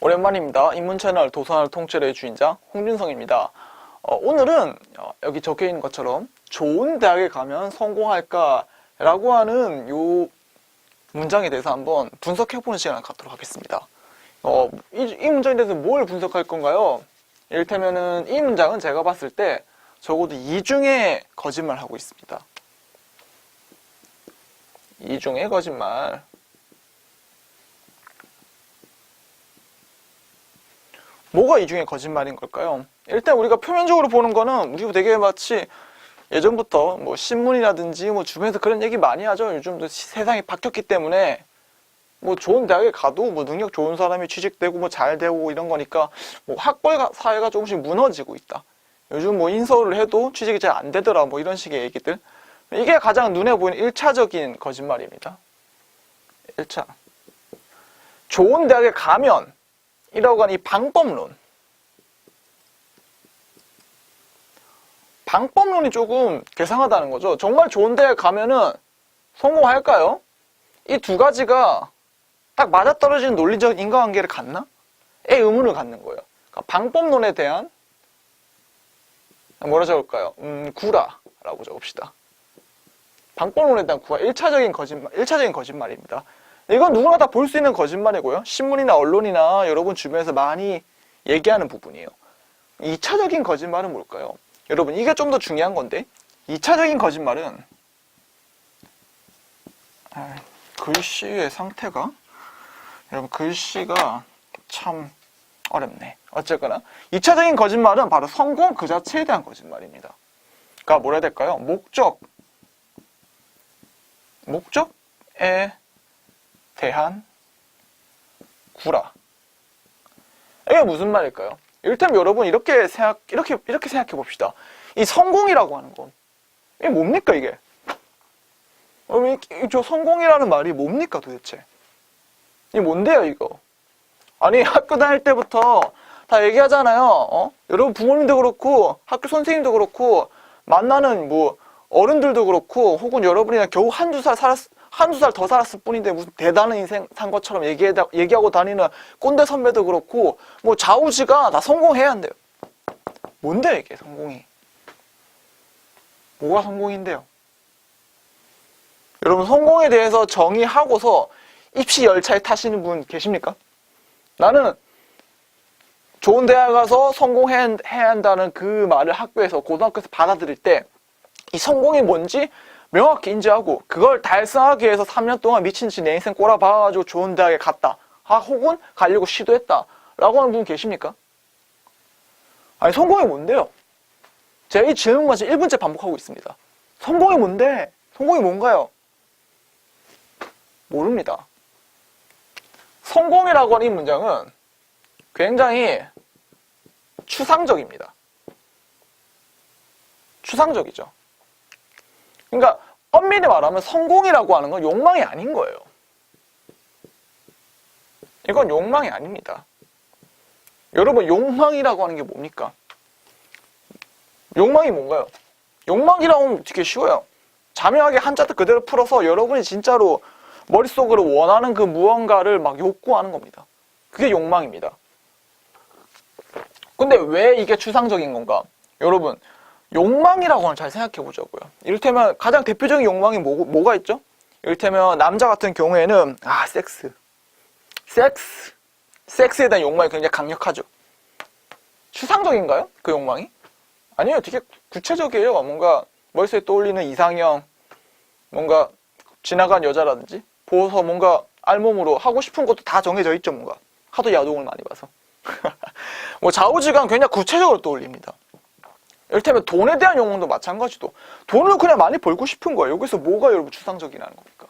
오랜만입니다. 인문채널 도서관을 통째로의 주인장 홍준성입니다. 오늘은 여기 적혀있는 것처럼 좋은 대학에 가면 성공할까? 라고 하는 요 문장에 대해서 한번 분석해보는 시간을 갖도록 하겠습니다. 이 문장에 대해서 뭘 분석할 건가요? 이를테면은 이 문장은 제가 봤을 때 적어도 이중의 거짓말을 하고 있습니다. 이중의 거짓말. 뭐가 이중의 거짓말인 걸까요? 일단 우리가 표면적으로 보는 거는 우리가 되게 마치 예전부터 뭐 신문이라든지 뭐 주변에서 그런 얘기 많이 하죠. 요즘도 세상이 바뀌었기 때문에 뭐 좋은 대학에 가도 뭐 능력 좋은 사람이 취직되고 뭐 잘 되고 이런 거니까 뭐 학벌 사회가 조금씩 무너지고 있다. 요즘 뭐 인서울을 해도 취직이 잘 안 되더라 뭐 이런 식의 얘기들. 이게 가장 눈에 보이는 1차적인 거짓말입니다. 1차. 좋은 대학에 가면 이라고 하는 이 방법론. 방법론이 조금 괴상하다는 거죠. 정말 좋은 대학에 가면은 성공할까요? 이 두 가지가 딱 맞아떨어지는 논리적 인과관계를 갖나? 에 의문을 갖는 거예요. 그러니까 방법론에 대한 뭐라 적을까요? 구라라고 적읍시다. 방법론에 대한 구라. 1차적인 거짓말입니다. 이건 누구나 다 볼 수 있는 거짓말이고요. 신문이나 언론이나 여러분 주변에서 많이 얘기하는 부분이에요. 2차적인 거짓말은 뭘까요? 여러분 이게 좀 더 중요한 건데 2차적인 거짓말은 글씨의 상태가 여러분 글씨가 참 어렵네. 어쨌거나 2차적인 거짓말은 바로 성공 그 자체에 대한 거짓말입니다. 그러니까 뭐라 해야 될까요? 목적에 대한 구라. 이게 무슨 말일까요? 이를테면 여러분 이렇게 생각해 봅시다. 이 성공이라고 하는 건 이게 뭡니까 이게? 저 성공이라는 말이 뭡니까 도대체? 이게 뭔데요 이거? 아니 학교 다닐 때부터 다 얘기하잖아요. 여러분 부모님도 그렇고 학교 선생님도 그렇고 만나는 뭐 어른들도 그렇고 혹은 여러분이나 겨우 한두 살 더 살았을 뿐인데 무슨 대단한 인생 산 것처럼 얘기하고 다니는 꼰대 선배도 그렇고 뭐 좌우지가 다 성공해야 한대요. 뭔데 이게 성공이? 뭐가 성공인데요? 여러분 성공에 대해서 정의하고서 입시 열차에 타시는 분 계십니까? 나는 좋은 대학 가서 성공해야 한다는 그 말을 학교에서 고등학교에서 받아들일 때 이 성공이 뭔지 명확히 인지하고 그걸 달성하기 위해서 3년 동안 미친듯이 내 인생 꼬라박아가지고 좋은 대학에 갔다. 혹은 가려고 시도했다. 라고 하는 분 계십니까? 아니 성공이 뭔데요? 제가 이 질문만 지금 1분째 반복하고 있습니다. 성공이 뭔데? 성공이 뭔가요? 모릅니다. 성공이라고 하는 이 문장은 굉장히 추상적입니다. 추상적이죠. 그러니까 엄밀히 말하면 성공이라고 하는 건 욕망이 아닌 거예요. 이건 욕망이 아닙니다. 여러분 욕망이라고 하는 게 뭡니까? 욕망이 뭔가요? 욕망이라고 하면 되게 쉬워요. 자명하게 한자도 그대로 풀어서 여러분이 진짜로 머릿속으로 원하는 그 무언가를 막 욕구하는 겁니다. 그게 욕망입니다. 근데 왜 이게 추상적인 건가? 여러분 욕망이라고 하는 잘 생각해 보자고요. 이를테면 가장 대표적인 욕망이 뭐가 있죠? 이를테면 남자 같은 경우에는 섹스에 대한 욕망이 굉장히 강력하죠. 추상적인가요? 그 욕망이? 아니에요. 되게 구체적이에요. 뭔가 머릿속에 떠올리는 이상형, 뭔가 지나간 여자라든지 보고서 뭔가 알몸으로 하고 싶은 것도 다 정해져 있죠. 뭔가 하도 야동을 많이 봐서 뭐 좌우지간 굉장히 구체적으로 떠올립니다. 이를테면 돈에 대한 욕망도 마찬가지도. 돈을 그냥 많이 벌고 싶은 거예요. 여기서 뭐가 여러분 추상적이라는 겁니까?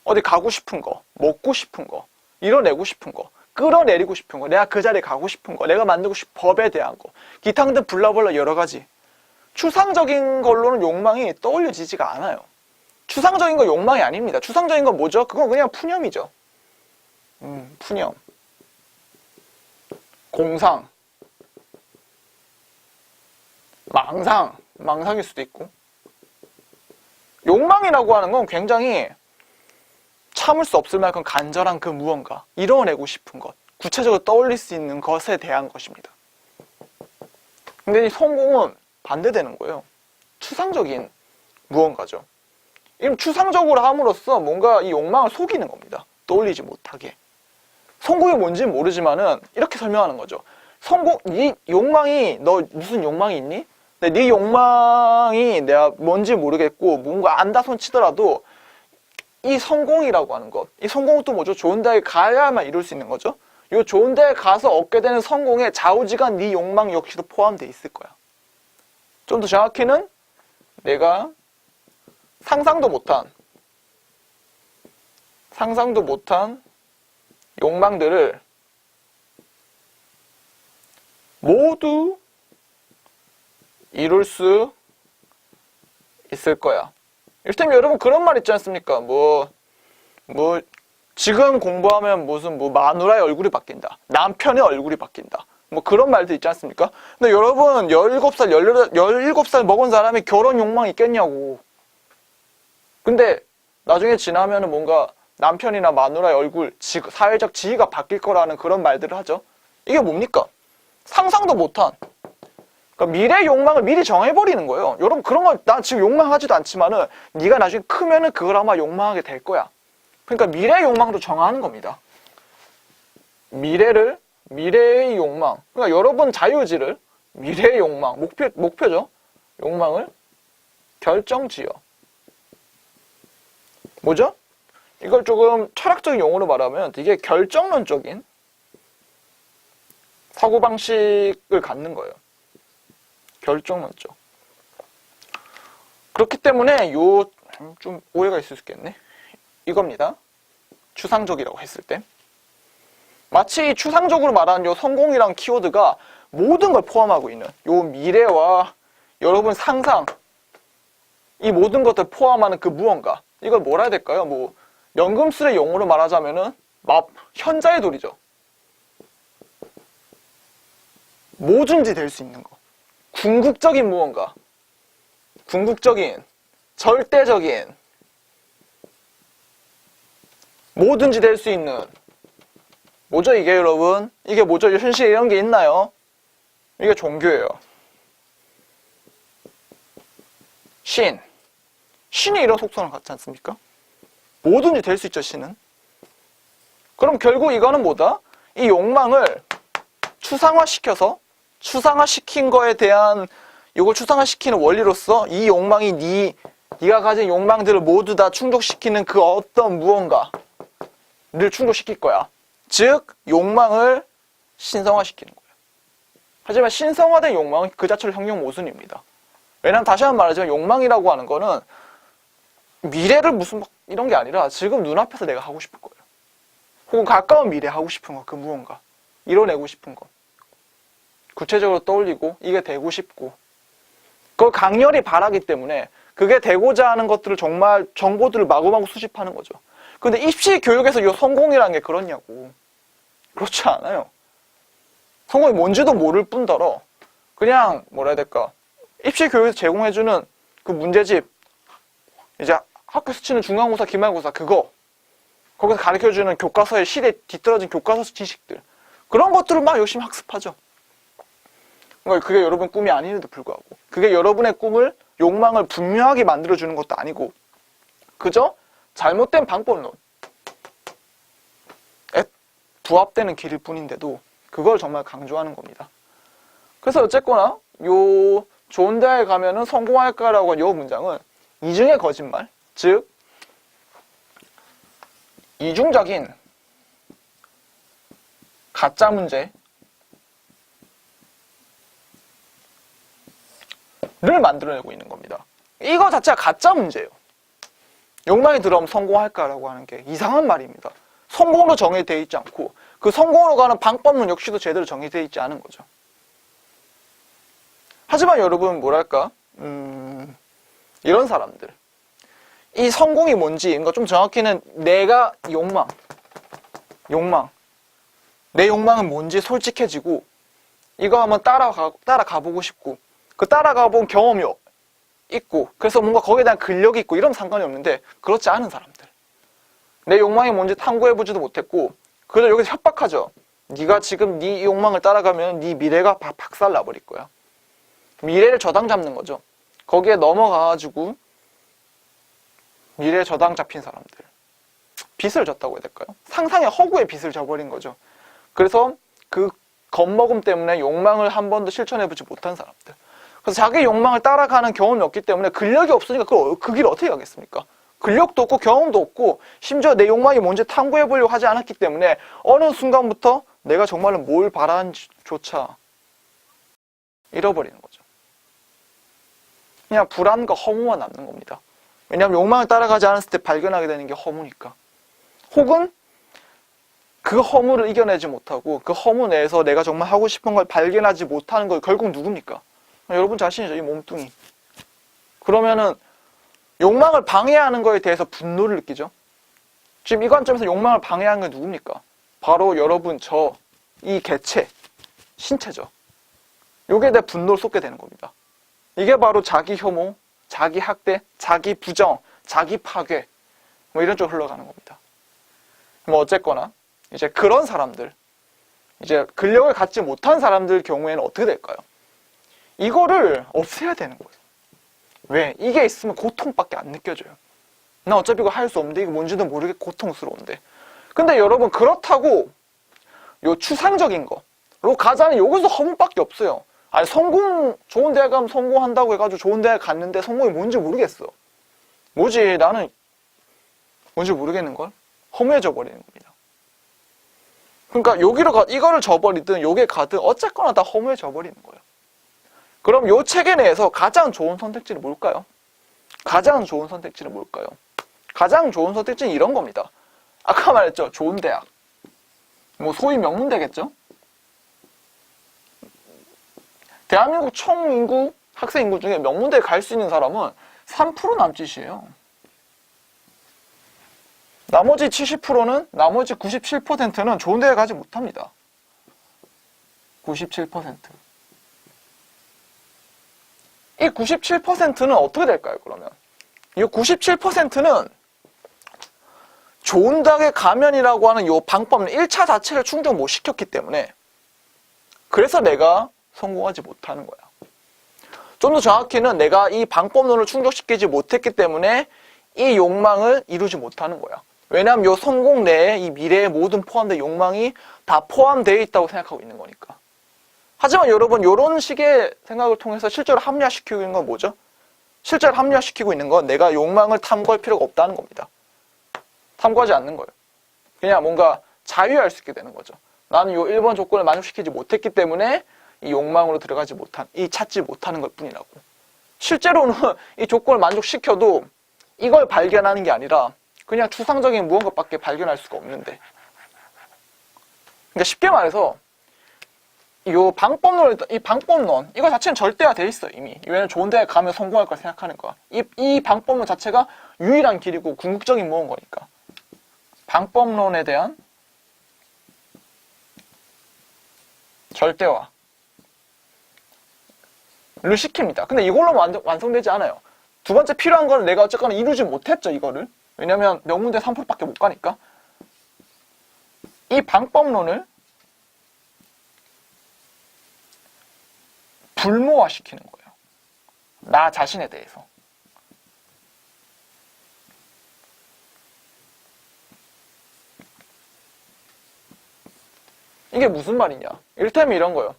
어디 가고 싶은 거, 먹고 싶은 거, 이뤄내고 싶은 거, 끌어내리고 싶은 거, 내가 그 자리에 가고 싶은 거, 내가 만들고 싶은 법에 대한 거, 기타 등등 블라블라 여러 가지. 추상적인 걸로는 욕망이 떠올려지지가 않아요. 추상적인 건 욕망이 아닙니다. 추상적인 건 뭐죠? 그건 그냥 푸념이죠. 푸념. 공상. 망상일 수도 있고. 욕망이라고 하는 건 굉장히 참을 수 없을 만큼 간절한 그 무언가, 이뤄내고 싶은 것, 구체적으로 떠올릴 수 있는 것에 대한 것입니다. 근데 이 성공은 반대되는 거예요. 추상적인 무언가죠. 이 추상적으로 함으로써 뭔가 이 욕망을 속이는 겁니다. 떠올리지 못하게. 성공이 뭔지는 모르지만은 이렇게 설명하는 거죠. 네 욕망이, 너 무슨 욕망이 있니? 네 욕망이 내가 뭔지 모르겠고 뭔가 안다 손 치더라도 이 성공이라고 하는 것, 이 성공은 또 뭐죠? 좋은 대학에 가야만 이룰 수 있는 거죠. 이 좋은 데에 가서 얻게 되는 성공에 좌우지간 네 욕망 역시도 포함되어 있을 거야. 좀 더 정확히는 내가 상상도 못한 욕망들을 모두 이룰 수 있을 거야. 이를테면 여러분 그런 말 있지 않습니까? 지금 공부하면 마누라의 얼굴이 바뀐다. 남편의 얼굴이 바뀐다. 그런 말도 있지 않습니까? 근데 여러분 17살 먹은 사람이 결혼 욕망이 있겠냐고. 근데 나중에 지나면은 뭔가 남편이나 마누라의 얼굴, 사회적 지위가 바뀔 거라는 그런 말들을 하죠. 이게 뭡니까? 상상도 못한. 그러니까 미래 욕망을 미리 정해버리는 거예요. 여러분 그런 걸 난 지금 욕망하지도 않지만은 네가 나중에 크면은 그걸 아마 욕망하게 될 거야. 그러니까 미래 욕망도 정하는 겁니다. 미래의 욕망. 그러니까 여러분 자유지를 미래의 욕망, 목표죠. 욕망을 결정지어. 뭐죠? 이걸 조금 철학적인 용어로 말하면 되게 결정론적인 사고방식을 갖는 거예요. 결정론적. 그렇기 때문에 좀 오해가 있을 수 있겠네. 이겁니다. 추상적이라고 했을 때. 마치 추상적으로 말하는 요 성공이란 키워드가 모든 걸 포함하고 있는 요 미래와 여러분 상상, 이 모든 것들 포함하는 그 무언가. 이걸 뭐라 해야 될까요? 연금술의 용어로 말하자면은 현자의 돌이죠. 뭐든지 될 수 있는 거. 궁극적인 무언가. 궁극적인, 절대적인, 뭐든지 될 수 있는. 뭐죠 이게 여러분? 이게 뭐죠? 현실에 이런 게 있나요? 이게 종교예요. 신이 이런 속성을 갖지 않습니까? 뭐든지 될 수 있죠, 신은. 그럼 결국 이거는 뭐다? 이 욕망을 추상화시킨 거에 대한, 이걸 추상화시키는 원리로서 이 욕망이 네가 가진 욕망들을 모두 다 충족시키는 그 어떤 무언가를 충족시킬 거야. 즉, 욕망을 신성화시키는 거예요. 하지만 신성화된 욕망은 그 자체로 형용 모순입니다. 왜냐면 다시 한번 말하지만 욕망이라고 하는 거는 미래를 이런 게 아니라 지금 눈앞에서 내가 하고 싶은 거예요. 혹은 가까운 미래에 하고 싶은 거, 그 무언가. 이뤄내고 싶은 거. 구체적으로 떠올리고 이게 되고 싶고 그걸 강렬히 바라기 때문에 그게 되고자 하는 것들을 정말 정보들을 마구마구 수집하는 거죠. 근데 입시 교육에서 이 성공이라는 게 그렇냐고. 그렇지 않아요. 성공이 뭔지도 모를 뿐더러 그냥 뭐라 해야 될까, 입시 교육에서 제공해주는 그 문제집, 이제 학교에서 치는 중간고사, 기말고사 그거, 거기서 가르쳐주는 교과서의 시대에 뒤떨어진 교과서 지식들, 그런 것들을 막 열심히 학습하죠. 그러니까 그게 여러분 꿈이 아닌데도 불구하고, 그게 여러분의 꿈을, 욕망을 분명하게 만들어주는 것도 아니고 그저 잘못된 방법론에 부합되는 길일 뿐인데도 그걸 정말 강조하는 겁니다. 그래서 어쨌거나 요 좋은 대학에 가면은 성공할까라고 하는 요 문장은 이중의 거짓말, 즉 이중적인 가짜 문제를 만들어내고 있는 겁니다. 이거 자체가 가짜 문제예요. 욕망이 들어오면 성공할까라고 하는 게 이상한 말입니다. 성공으로 정의되어 있지 않고 그 성공으로 가는 방법론 역시도 제대로 정의되어 있지 않은 거죠. 하지만 여러분 뭐랄까, 이런 사람들, 이 성공이 뭔지, 그러니까 좀 정확히는 내가 내 욕망은 뭔지 솔직해지고 이거 한번 따라가 보고 싶고 그 따라가 본 경험이 있고 그래서 뭔가 거기에 대한 근력이 있고 이러면 상관이 없는데, 그렇지 않은 사람들, 내 욕망이 뭔지 탐구해보지도 못했고 그래도 여기서 협박하죠. 네가 지금 네 욕망을 따라가면 네 미래가 박살 나버릴 거야. 미래를 저당 잡는 거죠. 거기에 넘어가가지고 미래에 저당 잡힌 사람들. 빚을 졌다고 해야 될까요? 상상의 허구의 빚을 져버린 거죠. 그래서 그 겁먹음 때문에 욕망을 한 번도 실천해보지 못한 사람들. 그래서 자기 욕망을 따라가는 경험이 없기 때문에 근력이 없으니까 그 길을 어떻게 가겠습니까? 근력도 없고 경험도 없고 심지어 내 욕망이 뭔지 탐구해보려고 하지 않았기 때문에 어느 순간부터 내가 정말로 뭘 바라는지조차 잃어버리는 거죠. 그냥 불안과 허무만 남는 겁니다. 왜냐하면 욕망을 따라가지 않았을 때 발견하게 되는 게 허무니까. 혹은 그 허무를 이겨내지 못하고 그 허무 내에서 내가 정말 하고 싶은 걸 발견하지 못하는 거 결국 누굽니까? 여러분 자신이죠. 이 몸뚱이. 그러면은 욕망을 방해하는 거에 대해서 분노를 느끼죠. 지금 이 관점에서 욕망을 방해하는 게 누굽니까? 바로 여러분, 저, 이 개체, 신체죠. 요게 내 분노를 쏟게 되는 겁니다. 이게 바로 자기 혐오, 자기 학대, 자기 부정, 자기 파괴, 뭐 이런 쪽으로 흘러가는 겁니다. 뭐 어쨌거나 이제 그런 사람들, 이제 근력을 갖지 못한 사람들 경우에는 어떻게 될까요? 이거를 없애야 되는 거예요. 왜? 이게 있으면 고통밖에 안 느껴져요. 나 어차피 이거 할 수 없는데 이게 뭔지도 모르게 고통스러운데. 근데 여러분 그렇다고 요 추상적인 거로 가자는 여기서 허무밖에 없어요. 아니 좋은 대학 가면 성공한다고 해가지고 좋은 대학 갔는데 성공이 뭔지 모르겠어. 뭐지? 나는 뭔지 모르겠는걸? 허무해져 버리는 겁니다. 그러니까 이거를 져버리든 요게 가든 어쨌거나 다 허무해져 버리는 거예요. 그럼 요 체계 내에서 가장 좋은 선택지는 뭘까요? 가장 좋은 선택지는 뭘까요? 가장 좋은 선택지는 이런 겁니다. 아까 말했죠. 좋은 대학. 뭐 소위 명문대겠죠? 대한민국 총 인구, 학생 인구 중에 명문대에 갈 수 있는 사람은 3% 남짓이에요. 나머지 70%는, 나머지 97%는 좋은 대에 가지 못합니다. 97%. 이 97%는 어떻게 될까요, 그러면? 이 97%는 좋은 대학에 가면이라고 하는 이 방법 1차 자체를 충족 못 시켰기 때문에 그래서 내가 성공하지 못하는 거야. 좀 더 정확히는 내가 이 방법론을 충족시키지 못했기 때문에 이 욕망을 이루지 못하는 거야. 왜냐하면 이 성공 내에 이 미래의 모든 포함된 욕망이 다 포함되어 있다고 생각하고 있는 거니까. 하지만 여러분 이런 식의 생각을 통해서 실제로 합리화시키고 있는 건 뭐죠? 실제로 합리화시키고 있는 건 내가 욕망을 탐구할 필요가 없다는 겁니다. 탐구하지 않는 거예요. 그냥 뭔가 자유할 수 있게 되는 거죠. 나는 이 1번 조건을 만족시키지 못했기 때문에 이 욕망으로 들어가지 못한, 찾지 못하는 것 뿐이라고. 실제로는 이 조건을 만족시켜도 이걸 발견하는 게 아니라 그냥 추상적인 무언가밖에 발견할 수가 없는데. 그러니까 쉽게 말해서 이 방법론, 이거 자체는 절대화돼 있어요, 이미. 왜냐면 좋은 대에 가면 성공할 걸 생각하는 거야. 이 방법론 자체가 유일한 길이고 궁극적인 무언가니까. 방법론에 대한 절대화를 시킵니다. 근데 이걸로 완성되지 않아요. 두 번째 필요한 거는 내가 어쨌거나 이루지 못했죠, 이거를. 왜냐면 명문대 3%밖에 못 가니까. 이 방법론을 불모화시키는 거예요. 나 자신에 대해서. 이게 무슨 말이냐? 이를테면 이런 거예요.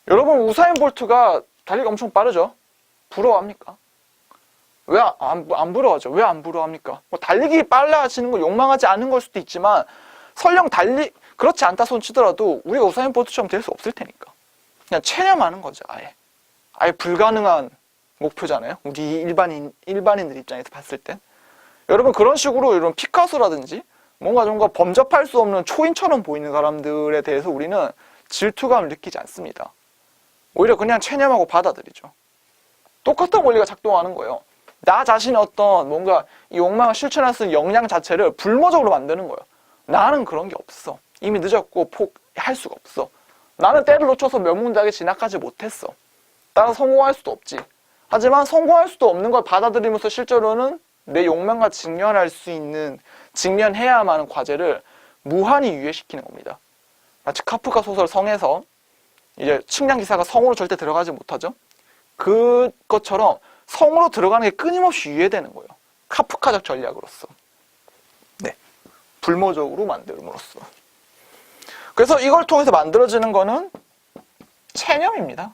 여러분 우사인 볼트가 달리기가 엄청 빠르죠? 부러워합니까? 왜 안 부러워하죠? 왜 안 부러워합니까? 뭐 달리기 빨라지는 걸 욕망하지 않은 걸 수도 있지만 설령 그렇지 않다 손 치더라도 우리가 우사인 볼트처럼 될 수 없을 테니까. 그냥 체념하는 거죠, 아예. 아예 불가능한 목표잖아요. 우리 일반인들 입장에서 봤을 땐. 여러분 그런 식으로 이런 피카소라든지 뭔가 좀 범접할 수 없는 초인처럼 보이는 사람들에 대해서 우리는 질투감을 느끼지 않습니다. 오히려 그냥 체념하고 받아들이죠. 똑같은 원리가 작동하는 거예요. 나 자신의 어떤 뭔가 이 욕망을 실천할 수 있는 역량 자체를 불모적으로 만드는 거예요. 나는 그런 게 없어. 이미 늦었고 할 수가 없어. 나는 때를 놓쳐서 명문대학에 진학하지 못했어. 따라서 성공할 수도 없지. 하지만 성공할 수도 없는 걸 받아들이면서 실제로는 내 욕망과 직면해야만 하는 과제를 무한히 유예시키는 겁니다. 마치 카프카 소설 성에서 이제 측량 기사가 성으로 절대 들어가지 못하죠. 그것처럼 성으로 들어가는 게 끊임없이 유예되는 거예요. 카프카적 전략으로서. 네. 불모적으로 만듦으로써. 그래서 이걸 통해서 만들어지는 거는 체념입니다.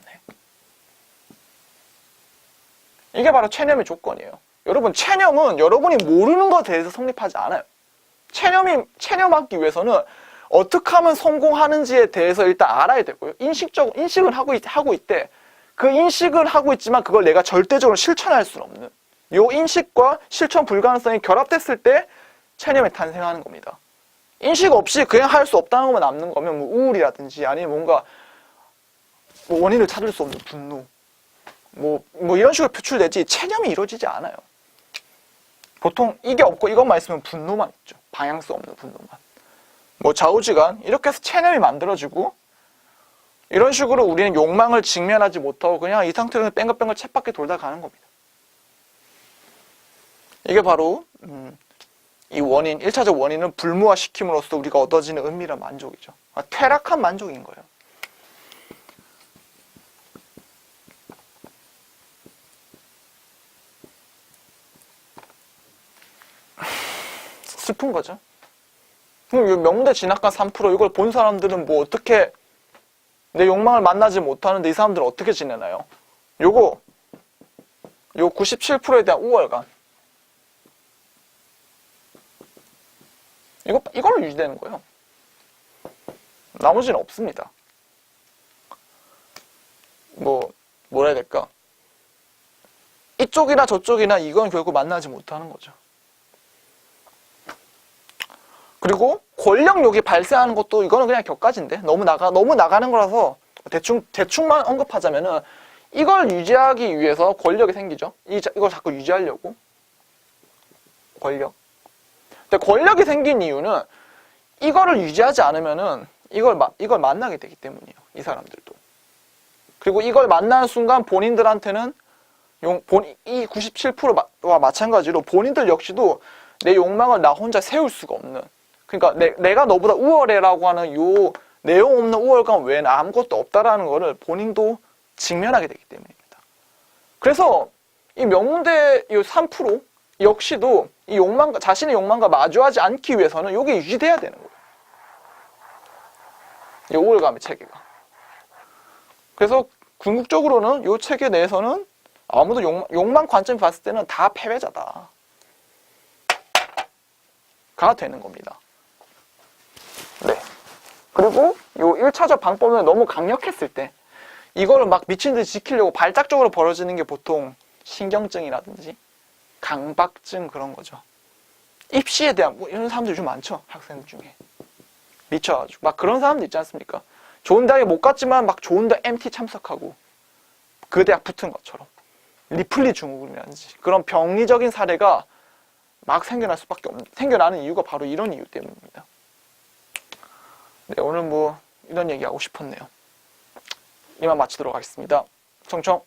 네. 이게 바로 체념의 조건이에요. 여러분, 체념은 여러분이 모르는 것에 대해서 성립하지 않아요. 체념하기 위해서는 어떻게 하면 성공하는지에 대해서 일단 알아야 되고요. 인식은 하고 있대. 그 인식을 하고 있지만 그걸 내가 절대적으로 실천할 수는 없는. 요 인식과 실천 불가능성이 결합됐을 때 체념이 탄생하는 겁니다. 인식 없이 그냥 할 수 없다는 것만 남는 거면 뭐 우울이라든지 아니면 뭔가 뭐 원인을 찾을 수 없는 분노 뭐 이런 식으로 표출되지 체념이 이루어지지 않아요. 보통 이게 없고 이것만 있으면 분노만 있죠. 방향성 없는 분노만. 뭐 좌우지간 이렇게 해서 체념이 만들어지고 이런 식으로 우리는 욕망을 직면하지 못하고 그냥 이 상태로 뺑글뺑글 쳇바퀴 돌다 가는 겁니다. 이게 바로 이 원인, 1차적 원인은 불무화시킴으로써 우리가 얻어지는 은밀한 만족이죠. 퇴락한 만족인 거예요. 슬픈 거죠. 그럼 명대 진학관 3% 이걸 본 사람들은 뭐 어떻게 내 욕망을 만나지 못하는데 이 사람들은 어떻게 지내나요? 요 97%에 대한 우월감. 이걸로 유지되는 거예요. 나머지는 없습니다. 뭐라 해야 될까? 이쪽이나 저쪽이나 이건 결국 만나지 못하는 거죠. 그리고 권력욕이 발생하는 것도 이거는 그냥 격가지인데 너무 나가는 거라서 대충만 언급하자면은 이걸 유지하기 위해서 권력이 생기죠. 이걸 자꾸 유지하려고. 권력. 근데 권력이 생긴 이유는 이거를 유지하지 않으면은 이걸 만나게 되기 때문이에요. 이 사람들도. 그리고 이걸 만나는 순간 본인들한테는 이 97%와 마찬가지로 본인들 역시도 내 욕망을 나 혼자 세울 수가 없는. 그러니까 내가 너보다 우월해라고 하는 요 내용 없는 우월감 외에는 아무것도 없다라는 거를 본인도 직면하게 되기 때문입니다. 그래서 이 명문대 이 3% 역시도 이 자신의 욕망과 마주하지 않기 위해서는 이게 유지돼야 되는 거예요. 이 우월감의 체계가. 그래서 궁극적으로는 이 체계 내에서는 아무도 욕망 관점에 봤을 때는 다 패배자다. 가 되는 겁니다. 네. 그리고 이 1차적 방법은 너무 강력했을 때 이거를 막 미친 듯이 지키려고 발작적으로 벌어지는 게 보통 신경증이라든지 강박증 그런 거죠. 입시에 대한 이런 사람들이 좀 많죠. 학생들 중에. 미쳐가지고. 막 그런 사람들 있지 않습니까? 좋은 대학에 못 갔지만 막 좋은 대학 MT 참석하고 그 대학 붙은 것처럼. 리플리 증후군이라든지 그런 병리적인 사례가 막 생겨나는 이유가 바로 이런 이유 때문입니다. 네, 오늘 이런 얘기 하고 싶었네요. 이만 마치도록 하겠습니다. 청청.